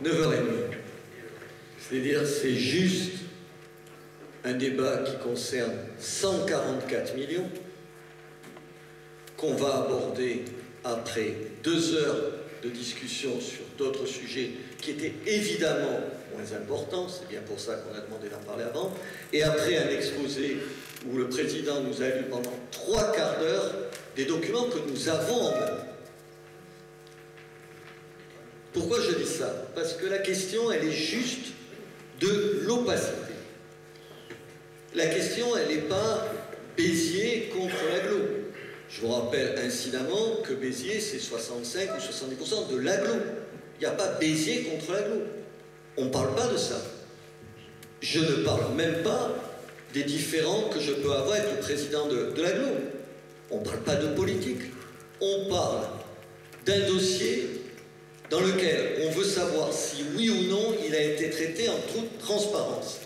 9h30. C'est-à-dire, c'est juste un débat qui concerne 144 millions qu'on va aborder après 2 heures de discussion sur d'autres sujets qui étaient évidemment moins importants, c'est bien pour ça qu'on a demandé d'en parler avant, et après un exposé où le président nous a lu pendant 3 quarts d'heure des documents que nous avons en main. Pourquoi je dis ça? Parce que la question, elle est juste de l'opacité. La question, elle n'est pas Béziers contre l'agglo. Je vous rappelle incidemment que Béziers, c'est 65 ou 70% de l'agglo. Il n'y a pas Béziers contre l'agglo. On ne parle pas de ça. Je ne parle même pas des différends que je peux avoir avec le président de l'agglo. On ne parle pas de politique. On parle d'un dossier dans lequel on veut savoir si oui ou non il a été traité en toute transparence.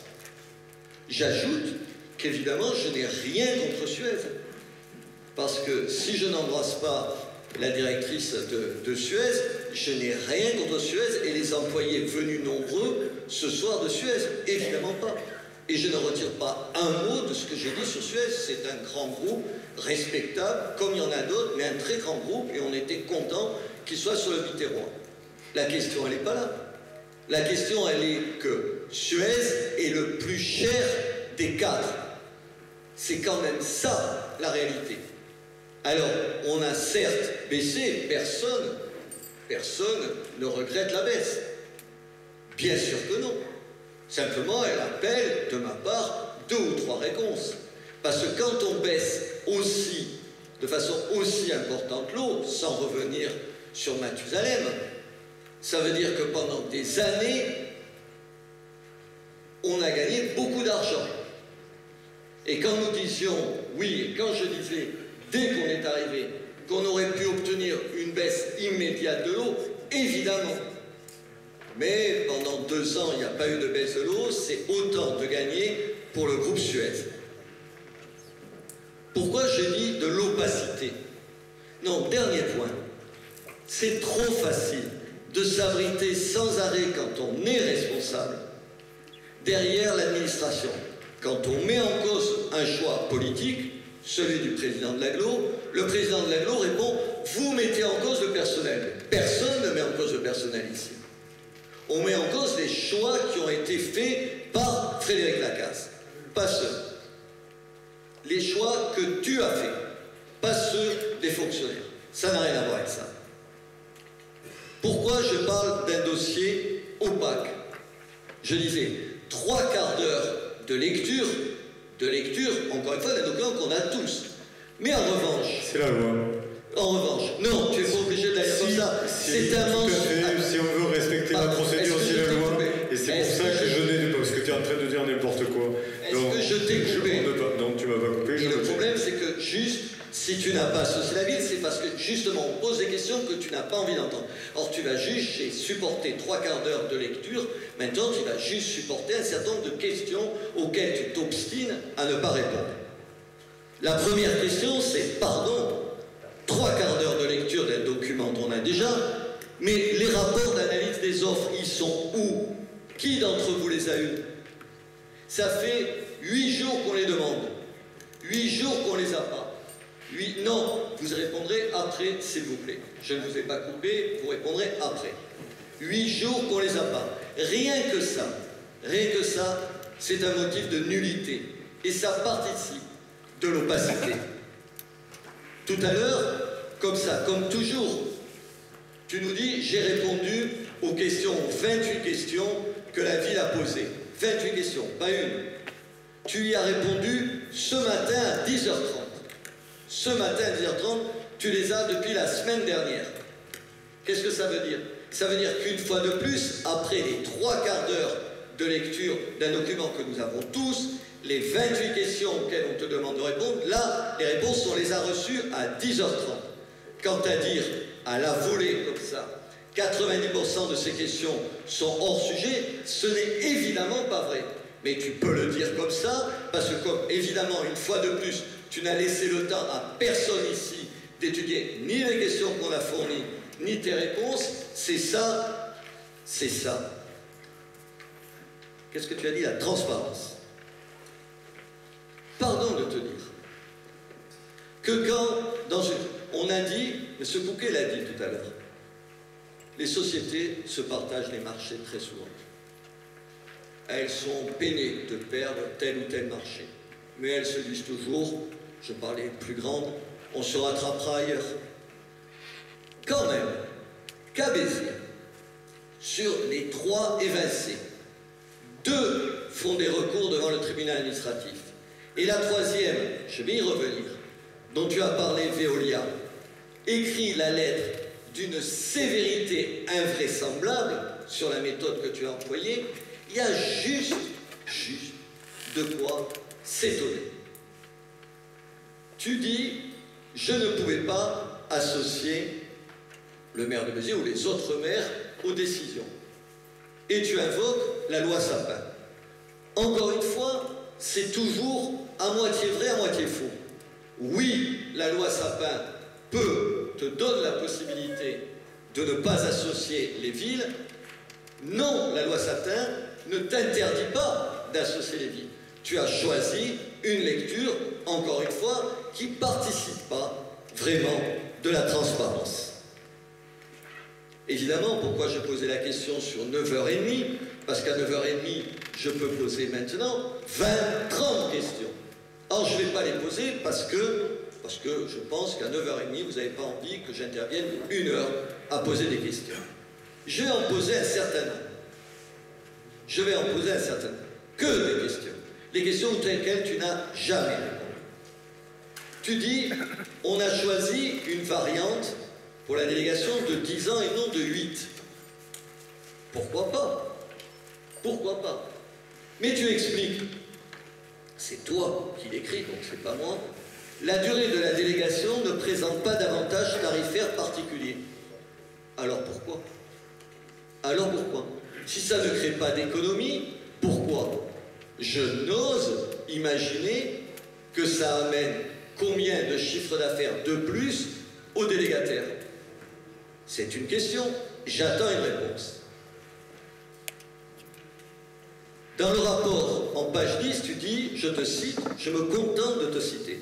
J'ajoute qu'évidemment, je n'ai rien contre Suez. Parce que si je n'embrasse pas la directrice de Suez, je n'ai rien contre Suez et les employés venus nombreux ce soir de Suez, évidemment pas. Et je ne retire pas un mot de ce que j'ai dit sur Suez. C'est un grand groupe, respectable, comme il y en a d'autres, mais un très grand groupe, et on était content qu'il soit sur le Biterrois. La question, elle n'est pas là. La question, elle est que Suez est le plus cher des 4. C'est quand même ça, la réalité. Alors, on a certes baissé, personne ne regrette la baisse. Bien sûr que non. Simplement, elle appelle, de ma part, 2 ou 3 réponses. Parce que quand on baisse aussi, de façon aussi importante l'eau, sans revenir sur Mathusalem, ça veut dire que pendant des années, on a gagné beaucoup d'argent. Et quand nous disions, oui, et quand je disais, dès qu'on est arrivé, qu'on aurait pu obtenir une baisse immédiate de l'eau, évidemment. Mais pendant 2 ans, il n'y a pas eu de baisse de l'eau, c'est autant de gagné pour le groupe Suez. Pourquoi je dis de l'opacité? Non, dernier point. C'est trop facile de s'abriter sans arrêt quand on est responsable derrière l'administration. Quand on met en cause un choix politique, celui du président de l'agglo, le président de l'agglo répond « Vous mettez en cause le personnel ». Personne ne met en cause le personnel ici. On met en cause les choix qui ont été faits par Frédéric Lacaze, pas ceux. Les choix que tu as faits, pas ceux des fonctionnaires. Ça n'a rien à voir avec ça. Pourquoi je parle d'un dossier opaque? Je disais, 3 quarts d'heure de lecture, encore une fois, d'un document qu'on a tous. Mais en revanche... C'est la loi. En revanche, non, tu n'es pas obligé d'aller comme ça. C'est un mensonge. Si on veut respecter la procédure, c'est la loi. Et c'est pour ça que je n'ai pas, parce que tu es en train de dire n'importe quoi. Est-ce que je t'ai coupé? Non, tu m'as pas coupé. Et le problème, c'est que juste, si tu n'as pas associé la ville, c'est parce que justement, on pose des questions que tu n'as pas envie d'entendre. Or, tu vas juste, j'ai supporté 3 quarts d'heure de lecture, maintenant tu vas juste supporter un certain nombre de questions auxquelles tu t'obstines à ne pas répondre. La première question, c'est, pardon, 3 quarts d'heure de lecture d'un document qu'on a déjà, mais les rapports d'analyse des offres, ils sont où? Qui d'entre vous les a eus? Ça fait 8 jours qu'on les demande. 8 jours qu'on les a pas. Non, vous répondrez après, s'il vous plaît. Je ne vous ai pas coupé, vous répondrez après. 8 jours qu'on les a pas. Rien que ça, c'est un motif de nullité. Et ça participe de l'opacité. Tout à l'heure, comme ça, comme toujours, tu nous dis, j'ai répondu aux questions, 28 questions que la ville a posées. 28 questions, pas une. Tu y as répondu ce matin à 10h30. Ce matin à 10h30, tu les as depuis la semaine dernière. Qu'est-ce que ça veut dire? Ça veut dire qu'une fois de plus, après les 3 quarts d'heure de lecture d'un document que nous avons tous, les 28 questions auxquelles on te demande de répondre, là, les réponses, on les a reçues à 10h30. Quant à dire à la volée comme ça, 90% de ces questions sont hors sujet, ce n'est évidemment pas vrai. Mais tu peux le dire comme ça, parce que comme évidemment, une fois de plus, tu n'as laissé le temps à personne ici d'étudier ni les questions qu'on a fournies, ni tes réponses, c'est ça c'est ça. Qu'est-ce que tu as dit? La transparence. Pardon de te dire que quand, on a dit, M. Fouquet l'a dit tout à l'heure, les sociétés se partagent les marchés très souvent. Elles sont peinées de perdre tel ou tel marché. Mais elles se disent toujours, je parlais plus grande, on se rattrapera ailleurs. Quand même, qu'à Béziers, sur les 3 évincés, 2 font des recours devant le tribunal administratif. Et la 3e, je vais y revenir, dont tu as parlé, Veolia, écrit la lettre d'une sévérité invraisemblable sur la méthode que tu as employée. Il y a juste de quoi s'étonner. Tu dis, je ne pouvais pas associer le maire de Béziers ou les autres maires aux décisions. Et tu invoques la loi Sapin. Encore une fois, c'est toujours à moitié vrai, à moitié faux. Oui, la loi Sapin te donne la possibilité de ne pas associer les villes. Non, la loi Sapin ne t'interdit pas d'associer les villes. Tu as choisi une lecture, encore une fois, qui ne participe pas vraiment de la transparence. Évidemment, pourquoi je posais la question sur 9h30? Parce qu'à 9h30, je peux poser maintenant 20-30 questions. Or, je ne vais pas les poser parce que je pense qu'à 9h30, vous n'avez pas envie que j'intervienne 1 heure à poser des questions. Je vais en poser un certain nombre. Je vais en poser un certain nombre. Que des questions. Les questions auxquelles tu n'as jamais répondu. Tu dis, on a choisi une variante pour la délégation de 10 ans et non de 8. Pourquoi pas? Pourquoi pas? Mais tu expliques, c'est toi qui l'écris, donc c'est pas moi, la durée de la délégation ne présente pas d'avantage tarifaire particulier. Alors pourquoi? Alors pourquoi? Si ça ne crée pas d'économie, pourquoi? Je n'ose imaginer que ça amène combien de chiffre d'affaires de plus aux délégataires. C'est une question, j'attends une réponse. Dans le rapport, en page 10, tu dis, je te cite, je me contente de te citer.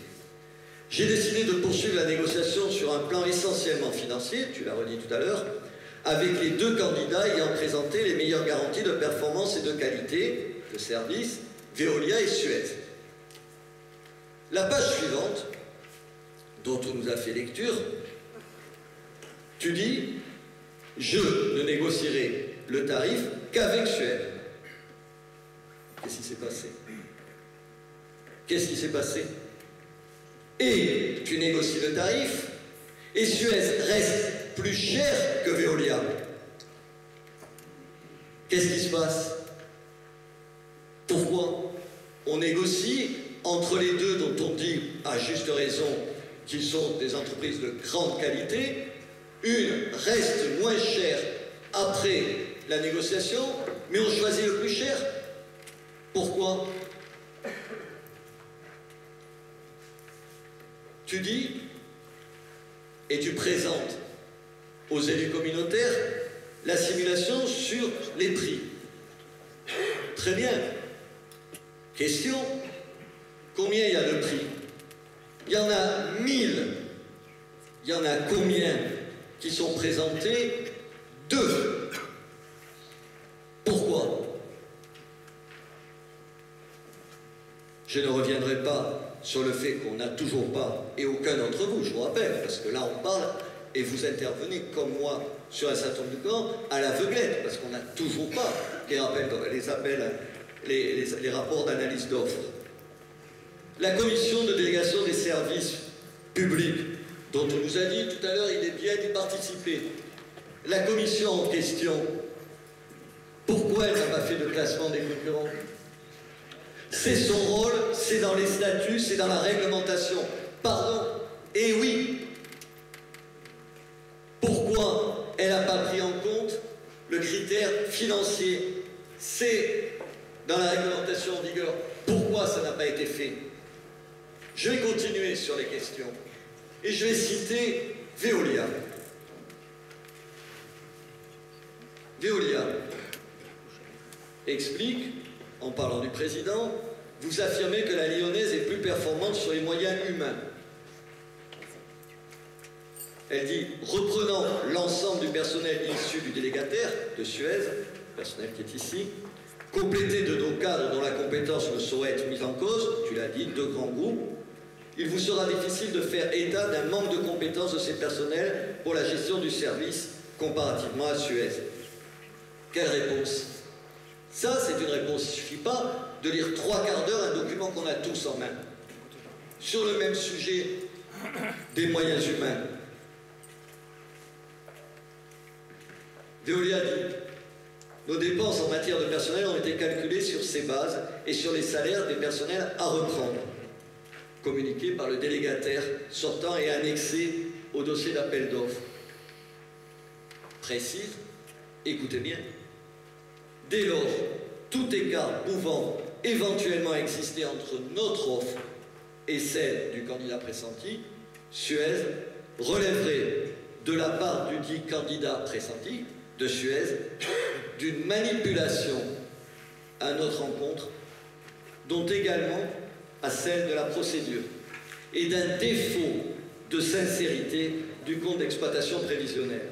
J'ai décidé de poursuivre la négociation sur un plan essentiellement financier, tu l'as redit tout à l'heure, avec les 2 candidats ayant présenté les meilleures garanties de performance et de qualité de service, Veolia et Suez. La page suivante, dont on nous a fait lecture, tu dis, je ne négocierai le tarif qu'avec Suez. Qu'est-ce qui s'est passé? Qu'est-ce qui s'est passé? Et tu négocies le tarif, et Suez reste plus cher que Veolia. Qu'est-ce qui se passe? Pourquoi? On négocie entre les deux dont on dit, à juste raison, qu'ils sont des entreprises de grande qualité. Une reste moins chère après la négociation, mais on choisit le plus cher. Pourquoi? Tu dis, et tu présentes aux élus communautaires la simulation sur les prix. Très bien. Question, combien il y a de prix? Il y en a 1000. Il y en a combien qui sont présentés? 2. Pourquoi? Je ne reviendrai pas sur le fait qu'on n'a toujours pas, et aucun d'entre vous, je vous rappelle, parce que là on parle, et vous intervenez comme moi sur un certain nombre de camps, à l'aveuglette, parce qu'on n'a toujours pas les rapports d'analyse d'offres. La commission de délégation des services publics, dont on nous a dit tout à l'heure, il est bien d'y participer. La commission en question, pourquoi elle n'a pas fait de classement des concurrents? C'est son rôle, c'est dans les statuts, c'est dans la réglementation. Pardon, et oui. Pourquoi elle n'a pas pris en compte le critère financier? C'est dans la réglementation en vigueur. Pourquoi ça n'a pas été fait? Je vais continuer sur les questions. Et je vais citer Veolia. Veolia. explique, en parlant du président, vous affirmez que la Lyonnaise est plus performante sur les moyens humains. Elle dit, reprenant l'ensemble du personnel issu du délégataire de Suez, personnel qui est ici, complété de nos cadres dont la compétence ne saurait être mise en cause, tu l'as dit, deux grands groupes, il vous sera difficile de faire état d'un manque de compétences de ces personnels pour la gestion du service comparativement à Suez. Quelle réponse? Ça, c'est une réponse. Il ne suffit pas de lire 3 quarts d'heure un document qu'on a tous en main. Sur le même sujet des moyens humains. Veolia dit, nos dépenses en matière de personnel ont été calculées sur ces bases et sur les salaires des personnels à reprendre, communiqués par le délégataire sortant et annexés au dossier d'appel d'offres. Précise, écoutez bien, dès lors, tout écart pouvant éventuellement exister entre notre offre et celle du candidat pressenti, Suez relèverait de la part du dit candidat pressenti, de Suez, d'une manipulation à notre encontre, dont également à celle de la procédure, et d'un défaut de sincérité du compte d'exploitation prévisionnelle.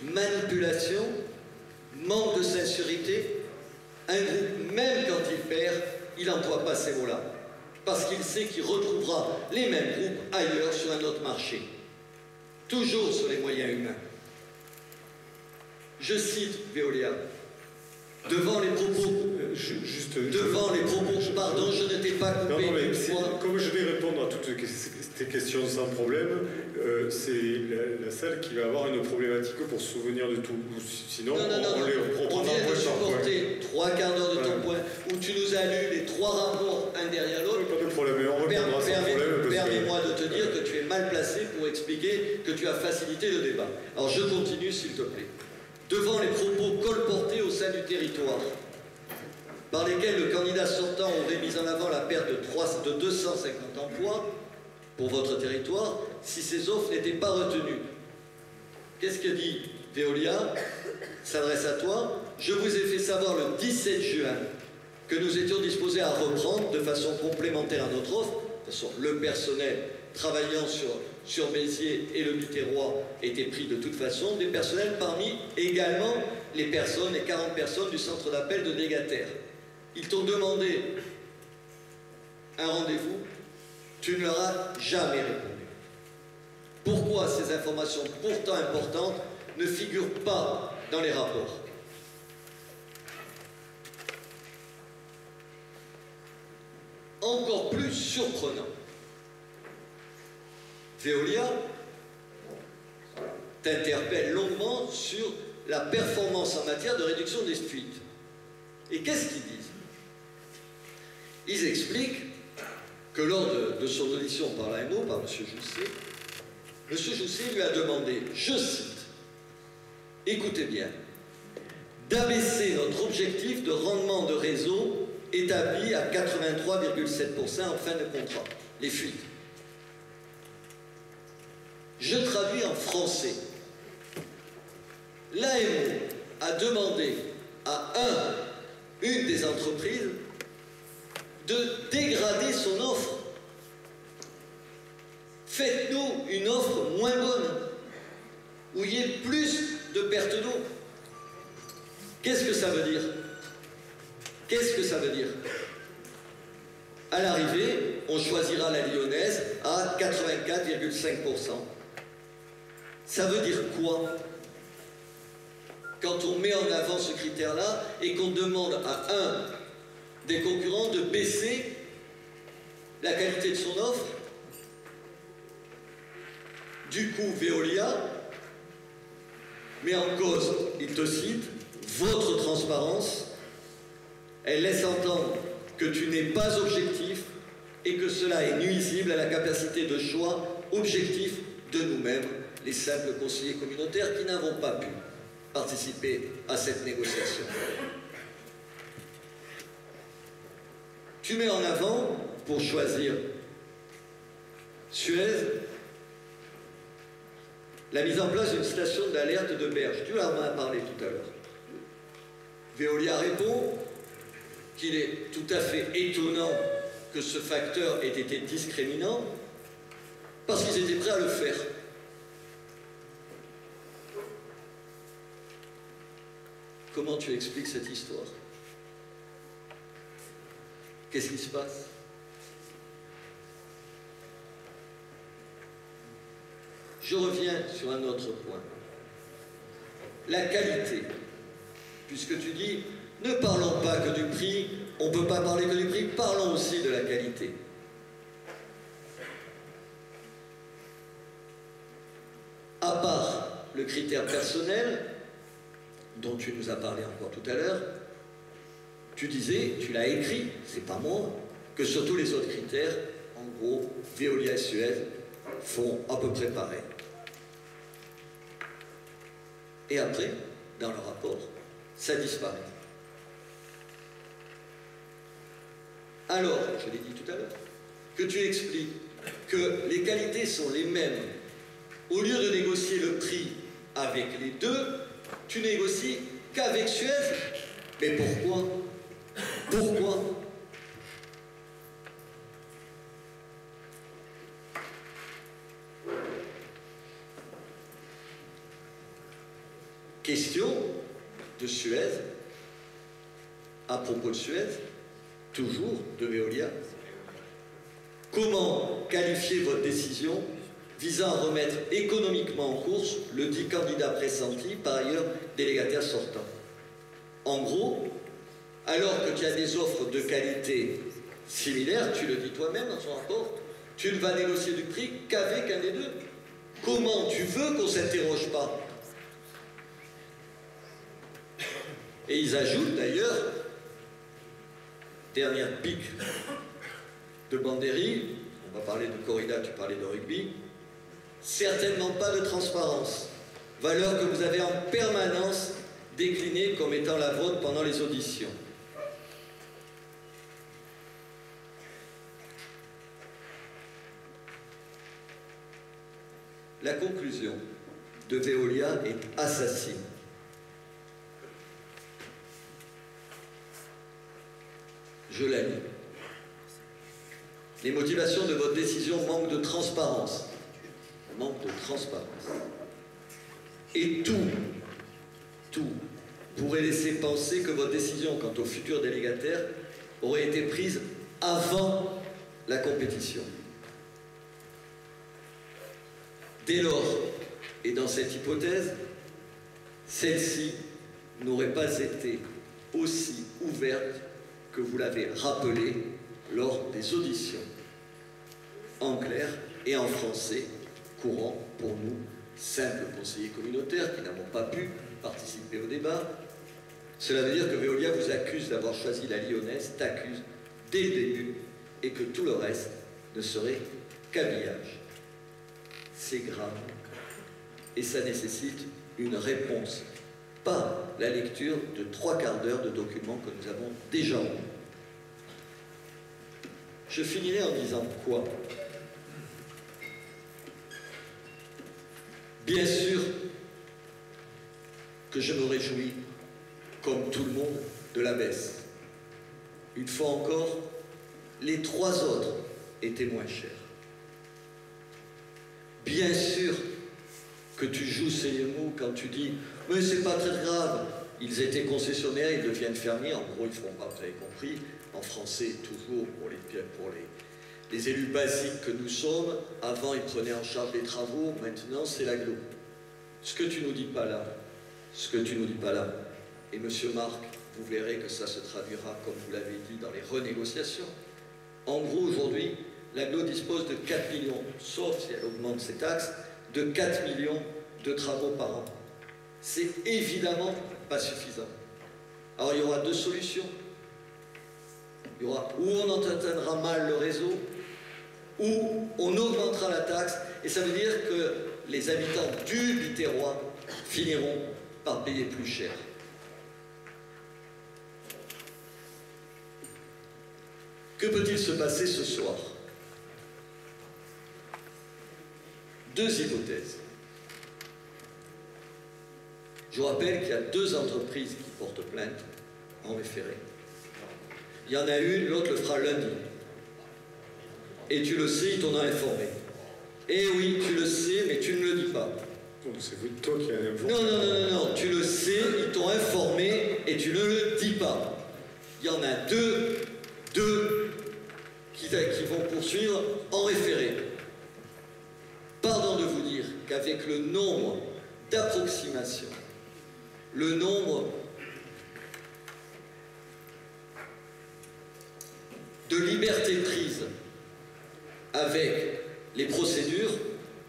Manipulation, manque de sincérité, un groupe, même quand il perd, il n'emploie pas ces mots-là, parce qu'il sait qu'il retrouvera les mêmes groupes ailleurs sur un autre marché. Toujours sur les moyens humains. Je cite Veolia. Devant les propos, pardon, je ne t'ai pas coupé. Non, mais comme je vais répondre à toutes tes questions sans problème, c'est la salle qui va avoir une problématique pour se souvenir de tout. Sinon, on vient de supporter 3 quarts d'heure de ton point, où tu nous as lu les 3 rapports un derrière l'autre. Pas de problème, on répondra sans problème. Permets-moi de te dire que tu es mal placé pour expliquer que tu as facilité le débat. Alors je continue, s'il te plaît. Devant les propos colportés au sein du territoire, par lesquels le candidat sortant aurait mis en avant la perte de 250 emplois pour votre territoire, si ces offres n'étaient pas retenues. Qu'est-ce que dit Veolia? S'adresse à toi. Je vous ai fait savoir le 17 juin que nous étions disposés à reprendre de façon complémentaire à notre offre. De toute façon, le personnel travaillant sur Béziers et le Biterrois étaient pris de toute façon, des personnels parmi également les 40 personnes du centre d'appel de délégataires. Ils t'ont demandé un rendez-vous, tu ne leur as jamais répondu. Pourquoi ces informations pourtant importantes ne figurent pas dans les rapports? Encore plus surprenant, Veolia t'interpelle longuement sur la performance en matière de réduction des fuites. Et qu'est-ce qu'ils disent? Ils expliquent que lors de son audition par l'AMO, par M. Jousset lui a demandé, je cite, « Écoutez bien, d'abaisser notre objectif de rendement de réseau établi à 83,7% en fin de contrat, les fuites. » Je traduis en français. L'AMO a demandé à une des entreprises de dégrader son offre. Faites-nous une offre moins bonne, où il y ait plus de pertes d'eau. Qu'est-ce que ça veut dire? Qu'est-ce que ça veut dire? À l'arrivée, on choisira la Lyonnaise à 84,5%. Ça veut dire quoi? Quand on met en avant ce critère-là et qu'on demande à un des concurrents de baisser la qualité de son offre, du coup, Veolia met en cause, il te cite, votre transparence. Elle laisse entendre que tu n'es pas objectif et que cela est nuisible à la capacité de choix objectif de nous-mêmes, les simples conseillers communautaires qui n'avons pas pu participer à cette négociation. Tu mets en avant, pour choisir Suez, la mise en place d'une station d'alerte de berge. Tu en as parlé tout à l'heure. Veolia répond, qu'il est tout à fait étonnant que ce facteur ait été discriminant, parce qu'ils étaient prêts à le faire. Comment tu expliques cette histoire? Qu'est-ce qui se passe? Je reviens sur un autre point. La qualité. Puisque tu dis, ne parlons pas que du prix, on ne peut pas parler que du prix, parlons aussi de la qualité. À part le critère personnel, dont tu nous as parlé encore tout à l'heure, tu disais, tu l'as écrit, c'est pas moi, que sur tous les autres critères, en gros, Veolia et Suez font à peu près pareil. Et après, dans le rapport, ça disparaît. Alors, je l'ai dit tout à l'heure, que tu expliques que les qualités sont les mêmes. Au lieu de négocier le prix avec les deux, tu négocies qu'avec Suez. Mais pourquoi? Pourquoi? Question de Suez, à propos de Suez, toujours de Veolia. Comment qualifier votre décision visant à remettre économiquement en course le dit candidat pressenti, par ailleurs délégataire sortant? En gros, alors que tu as des offres de qualité similaires, tu le dis toi-même dans son rapport, tu ne vas négocier du prix qu'avec un des deux. Comment tu veux qu'on ne s'interroge pas? Et ils ajoutent d'ailleurs, dernière pique de Banderi, on va parler de corrida, tu parlais de rugby, certainement pas de transparence, valeur que vous avez en permanence déclinée comme étant la vôtre pendant les auditions. La conclusion de Veolia est assassine. Je la lis. Les motivations de votre décision manquent de transparence. Manque de transparence. Et tout pourrait laisser penser que votre décision quant au futur délégataire aurait été prise avant la compétition. Dès lors, et dans cette hypothèse, celle-ci n'aurait pas été aussi ouverte que vous l'avez rappelé lors des auditions, en clair et en français courant pour nous, simples conseillers communautaires qui n'avons pas pu participer au débat. Cela veut dire que Veolia vous accuse d'avoir choisi la Lyonnaise, t'accuse dès le début, et que tout le reste ne serait qu'habillage. C'est grave, et ça nécessite une réponse, pas la lecture de 3/4 d'heure de documents que nous avons déjà eus. Je finirai en disant quoi? Bien sûr que je me réjouis, comme tout le monde, de la baisse. Une fois encore, les 3 autres étaient moins chers. Bien sûr que tu joues ces mots quand tu dis « mais c'est pas très grave, ils étaient concessionnaires, ils deviennent fermiers, en gros ils ne feront pas, vous avez compris, en français toujours pour les élus basiques que nous sommes, avant ils prenaient en charge les travaux, maintenant c'est l'agglo. » Ce que tu nous dis pas là, et monsieur Marc, vous verrez que ça se traduira, comme vous l'avez dit, dans les renégociations. En gros, aujourd'hui, l'agglo dispose de 4 millions, sauf si elle augmente ses taxes, de 4 millions de travaux par an. C'est évidemment pas suffisant. Alors il y aura 2 solutions. Il y aura où on entretiendra mal le réseau, ou on augmentera la taxe, et ça veut dire que les habitants du Biterrois finiront par payer plus cher. Que peut-il se passer ce soir? 2 hypothèses. Je vous rappelle qu'il y a 2 entreprises qui portent plainte en référé. Il y en a une, l'autre le fera lundi. Et tu le sais, ils t'en ont informé. Eh oui, tu le sais, mais tu ne le dis pas. C'est toi qui as informé. Non, tu le sais, ils t'ont informé et tu ne le dis pas. Il y en a deux qui vont poursuivre en référé. Pardon de vous dire qu'avec le nombre d'approximations, le nombre de libertés prises avec les procédures,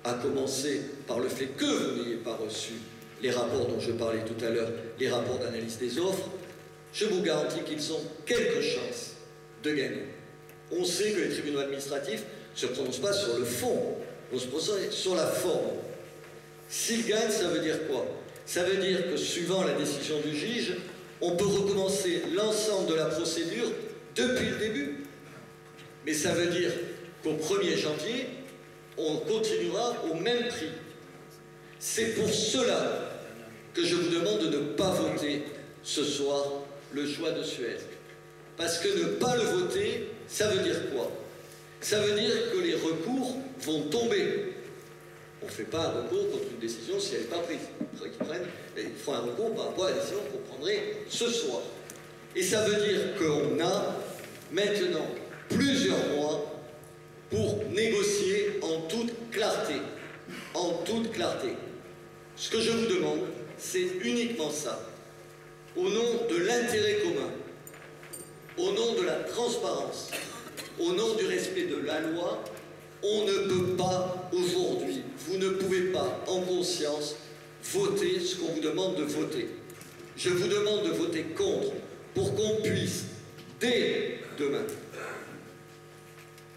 à commencer par le fait que vous n'ayez pas reçu les rapports dont je parlais tout à l'heure, les rapports d'analyse des offres, je vous garantis qu'ils ont quelques chances de gagner. On sait que les tribunaux administratifs ne se prononcent pas sur le fond, on se prononce sur la forme. S'ils gagnent, ça veut dire quoi? Ça veut dire que suivant la décision du juge, on peut recommencer l'ensemble de la procédure depuis le début. Mais ça veut dire qu'au 1er janvier, on continuera au même prix. C'est pour cela que je vous demande de ne pas voter ce soir le choix de Suez. Parce que ne pas le voter, ça veut dire quoi? Ça veut dire que les recours vont tomber. On ne fait pas un recours contre une décision si elle n'est pas prise. Ils feront un recours par rapport à la décision que vous prendrez ce soir. Et ça veut dire qu'on a maintenant plusieurs mois pour négocier en toute clarté. En toute clarté. Ce que je vous demande, c'est uniquement ça. Au nom de l'intérêt commun, au nom de la transparence, au nom du respect de la loi, on ne peut pas aujourd'hui, vous ne pouvez pas en conscience voter ce qu'on vous demande de voter. Je vous demande de voter contre pour qu'on puisse, dès demain,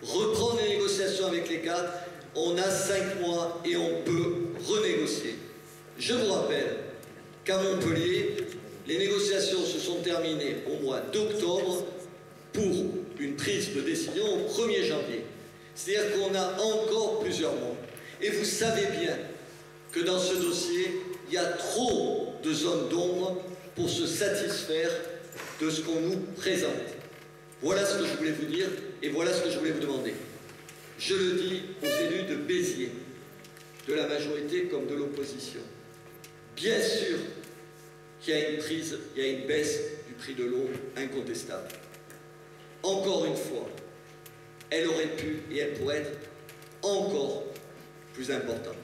reprendre les négociations avec les cadres. On a 5 mois et on peut renégocier. Je vous rappelle qu'à Montpellier, les négociations se sont terminées au mois d'octobre pour une prise de décision au 1er janvier. C'est-à-dire qu'on a encore plusieurs mois. Et vous savez bien que dans ce dossier, il y a trop de zones d'ombre pour se satisfaire de ce qu'on nous présente. Voilà ce que je voulais vous dire et voilà ce que je voulais vous demander. Je le dis aux élus de Béziers, de la majorité comme de l'opposition. Bien sûr qu'il y a une prise, il y a une baisse du prix de l'eau incontestable. Encore une fois, elle aurait pu et elle pourrait être encore plus importante.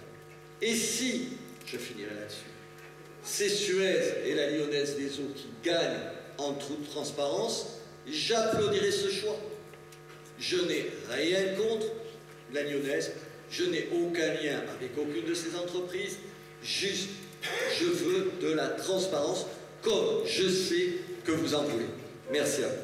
Et si, je finirai là-dessus, c'est Suez et la Lyonnaise des Eaux qui gagnent en toute transparence, j'applaudirai ce choix. Je n'ai rien contre la Lyonnaise, je n'ai aucun lien avec aucune de ces entreprises, juste je veux de la transparence comme je sais que vous en voulez. Merci à vous.